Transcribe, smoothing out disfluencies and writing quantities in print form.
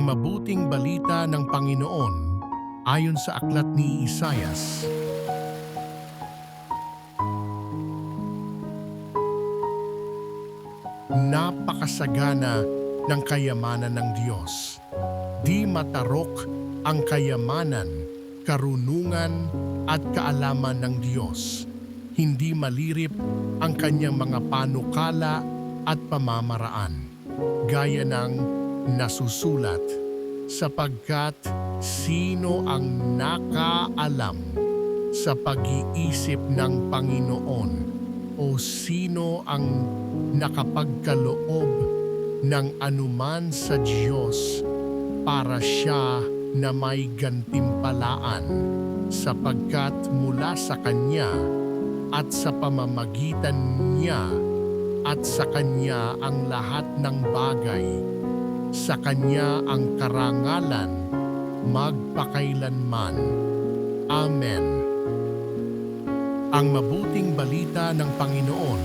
mabuting balita ng Panginoon ayon sa aklat ni Isaias. Napakasagana ng kayamanan ng Diyos. Di matarok ang kayamanan, karunungan at kaalaman ng Diyos. Hindi malirip ang kanyang mga panukala at pamamaraan. Gaya ng nasusulat, sapagkat sino ang nakaalam sa pag-iisip ng Panginoon o sino ang nakapagkaloob ng anuman sa Diyos para siya na may gantimpalaan, sapagkat mula sa Kanya at sa pamamagitan niya at sa Kanya ang lahat ng bagay. Sa Kanya ang karangalan magpakailanman. Amen. Ang mabuting balita ng Panginoon